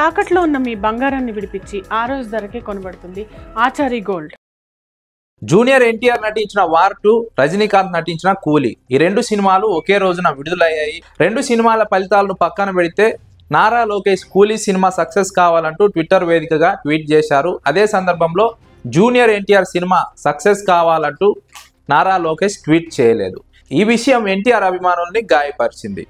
తాకట్లో ఉన్న మీ బంగారాన్ని విడిపించి ఆ రోజు ధరకే కొనబడుతుంది ఆచారి గోల్డ్. జూనియర్ ఎన్టీఆర్ నటించిన వార్ 2, రజనీకాంత్ నటించిన కూలీ, ఈ రెండు సినిమాలు ఒకే రోజున విడుదలయ్యాయి. రెండు సినిమాల ఫలితాలను పక్కన పెడితే నారా లోకేష్ కూలీ సినిమా సక్సెస్ కావాలంటూ ట్విట్టర్ వేదికగా ట్వీట్ చేశారు. అదే సందర్భంలో జూనియర్ ఎన్టీఆర్ సినిమా సక్సెస్ కావాలంటూ నారా లోకేష్ ట్వీట్ చేయలేదు. ఈ విషయం ఎన్టీఆర్ అభిమానుల్ని గాయపరిచింది.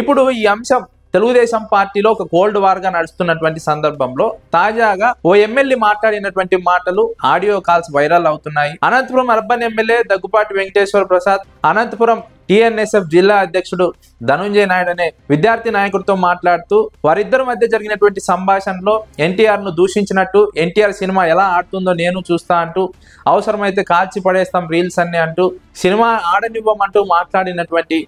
ఇప్పుడు ఈ అంశం తెలుగుదేశం పార్టీలో ఒక కోల్డ్ వార్ గా నడుస్తున్నటువంటి సందర్భంలో తాజాగా ఓ ఎమ్మెల్యే మాట్లాడినటువంటి మాటలు ఆడియో కాల్స్ వైరల్ అవుతున్నాయి. Anantapuram urban MLA Daggupati Venkateswara Prasad Anantapuram TNSF జిల్లా అధ్యక్షుడు ధనుంజయ నాయుడు అనే విద్యార్థి నాయకుడితో మాట్లాడుతూ వారిద్దరి మధ్య జరిగినటువంటి సంభాషణలో ఎన్టీఆర్ ను దూషించినట్టు, ఎన్టీఆర్ సినిమా ఎలా ఆడుతుందో నేను చూస్తా అంటూ, అవసరమైతే కాల్చి పడేస్తాం రీల్స్ అన్ని అంటూ, సినిమా ఆడనివ్వమంటూ మాట్లాడినటువంటి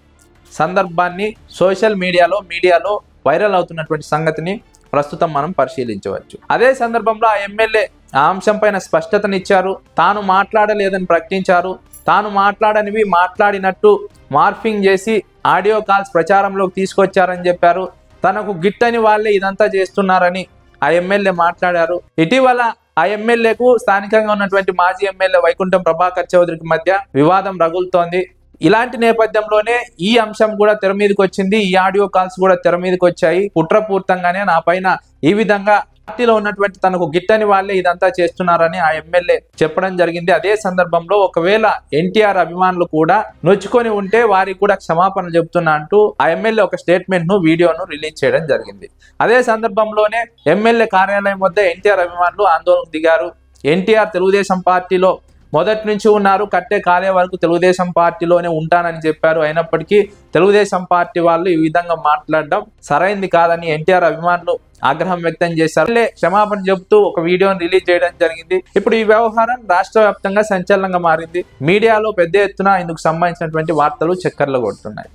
సందర్భాన్ని సోషల్ మీడియాలో వైరల్ అవుతున్నటువంటి సంగతిని ప్రస్తుతం మనం పరిశీలించవచ్చు. అదే సందర్భంలో ఆ ఎమ్మెల్యే ఆ అంశం పైన స్పష్టతనిచ్చారు. తాను మాట్లాడలేదని ప్రకటించారు. తాను మాట్లాడనివి మాట్లాడినట్టు మార్ఫింగ్ చేసి ఆడియో కాల్స్ ప్రచారంలోకి తీసుకొచ్చారని చెప్పారు. తనకు గిట్టని వాళ్ళే ఇదంతా చేస్తున్నారని ఆ ఎమ్మెల్యే మాట్లాడారు. ఇటీవల ఆ ఎమ్మెల్యేకు స్థానికంగా ఉన్నటువంటి మాజీ ఎమ్మెల్యే వైకుంఠం ప్రభాకర్ చౌదరికి మధ్య వివాదం రగులుతోంది. ఇలాంటి నేపథ్యంలోనే ఈ అంశం కూడా తెర మీదకి వచ్చింది. ఈ ఆడియో కాల్స్ కూడా తెర మీదకి వచ్చాయి. కుట్రపూర్తంగానే నా పైన ఈ విధంగా పార్టీలో ఉన్నటువంటి తనకు గిట్టని వాళ్ళే ఇదంతా చేస్తున్నారని ఆ ఎమ్మెల్యే చెప్పడం జరిగింది. అదే సందర్భంలో ఒకవేళ ఎన్టీఆర్ అభిమానులు కూడా నొచ్చుకొని ఉంటే వారికి కూడా క్షమాపణ చెబుతున్నా అంటూ ఆ ఎమ్మెల్యే ఒక స్టేట్మెంట్ ను వీడియోను రిలీజ్ చేయడం జరిగింది. అదే సందర్భంలోనే ఎమ్మెల్యే కార్యాలయం వద్ద ఎన్టీఆర్ అభిమానులు ఆందోళనకు దిగారు. ఎన్టీఆర్ తెలుగుదేశం పార్టీలో మొదటి నుంచి ఉన్నారు, కట్టే కాలే వరకు తెలుగుదేశం పార్టీలోనే ఉంటానని చెప్పారు. అయినప్పటికీ తెలుగుదేశం పార్టీ వాళ్ళు ఈ విధంగా మాట్లాడడం సరైంది కాదని ఎన్టీఆర్ అభిమానులు ఆగ్రహం వ్యక్తం చేశారు. క్షమాపణ చెబుతూ ఒక వీడియోని రిలీజ్ చేయడం జరిగింది. ఇప్పుడు ఈ వ్యవహారం రాష్ట్ర వ్యాప్తంగా సంచలనంగా మారింది. మీడియాలో పెద్ద ఎత్తున ఇందుకు సంబంధించినటువంటి వార్తలు చక్కర్లు కొడుతున్నాయి.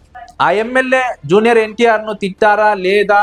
ఆ ఎమ్మెల్యే జూనియర్ ఎన్టీఆర్ ను తిట్టారా లేదా,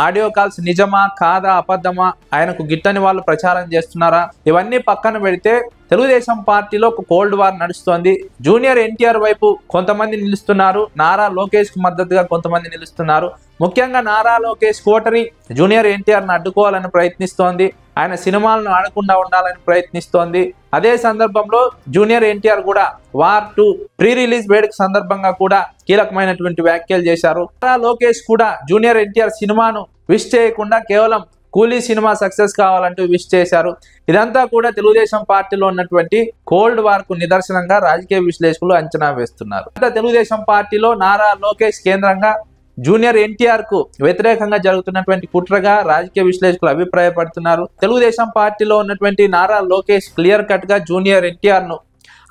ఆడియో కాల్స్ నిజమా కాదా అబద్ధమా, ఆయనకు గిట్టని వాళ్ళు ప్రచారం చేస్తున్నారా, ఇవన్నీ పక్కన పెడితే తెలుగుదేశం పార్టీలో ఒక కోల్డ్ వార్ నడుస్తోంది. జూనియర్ ఎన్టీఆర్ వైపు కొంతమంది నిలుస్తున్నారు, నారా లోకేష్ కు మద్దతుగా కొంతమంది నిలుస్తున్నారు. ముఖ్యంగా నారా లోకేష్ కోటరీ జూనియర్ ఎన్టీఆర్ ను అడ్డుకోవాలని ప్రయత్నిస్తోంది. ఆయన సినిమాలను ఆడకుండా ఉండాలని ప్రయత్నిస్తోంది. అదే సందర్భంలో జూనియర్ ఎన్టీఆర్ కూడా వార్ 2 ప్రీ రిలీజ్ వేడుక సందర్భంగా కూడా కీలకమైనటువంటి వ్యాఖ్యలు చేశారు. నారా లోకేష్ కూడా జూనియర్ ఎన్టీఆర్ సినిమాను విష్ చేయకుండా కేవలం కూలీ సినిమా సక్సెస్ కావాలంటూ విష్ చేశారు. ఇదంతా కూడా తెలుగుదేశం పార్టీలో ఉన్నటువంటి కోల్డ్ వార్ కు నిదర్శనంగా రాజకీయ విశ్లేషకులు అంచనా వేస్తున్నారు. తెలుగుదేశం పార్టీలో నారా లోకేష్ కేంద్రంగా జూనియర్ ఎన్టీఆర్ కు వ్యతిరేకంగా జరుగుతున్నటువంటి కుట్రగా రాజకీయ విశ్లేషకులు అభిప్రాయపడుతున్నారు. తెలుగుదేశం పార్టీలో ఉన్నటువంటి నారా లోకేష్ క్లియర్ కట్ గా జూనియర్ ఎన్టీఆర్ ను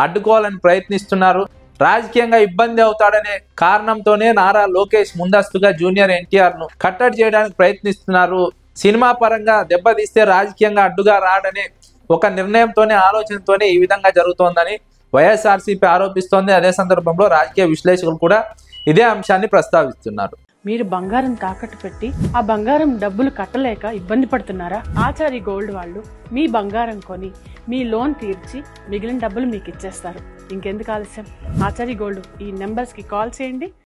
అడ్డుకోవాలని ప్రయత్నిస్తున్నారు. రాజకీయంగా ఇబ్బంది అవుతాడనే కారణంతోనే నారా లోకేష్ ముందస్తుగా జూనియర్ ఎన్టీఆర్ ను కట్టడి చేయడానికి ప్రయత్నిస్తున్నారు. సినిమా పరంగా దెబ్బతీస్తే రాజకీయంగా అడ్డుగా రాడనే ఒక నిర్ణయంతోనే, ఆలోచనతోనే ఈ విధంగా జరుగుతోందని వైఎస్ఆర్సీపీ ఆరోపిస్తోంది. అదే సందర్భంలో రాజకీయ విశ్లేషకులు కూడా ఇదే అంశాన్ని ప్రస్తావిస్తున్నారు. మీరు బంగారం తాకట్టు పెట్టి ఆ బంగారం డబ్బులు కట్టలేక ఇబ్బంది పడుతున్నారా? ఆచారి గోల్డ్ వాళ్ళు మీ బంగారం కొని మీ లోన్ తీర్చి మిగిలిన డబ్బులు మీకు ఇచ్చేస్తారు. ఇంకెందుకు ఆలస్యం? ఆచారి గోల్డ్ ఈ నెంబర్స్ కి కాల్ చేయండి.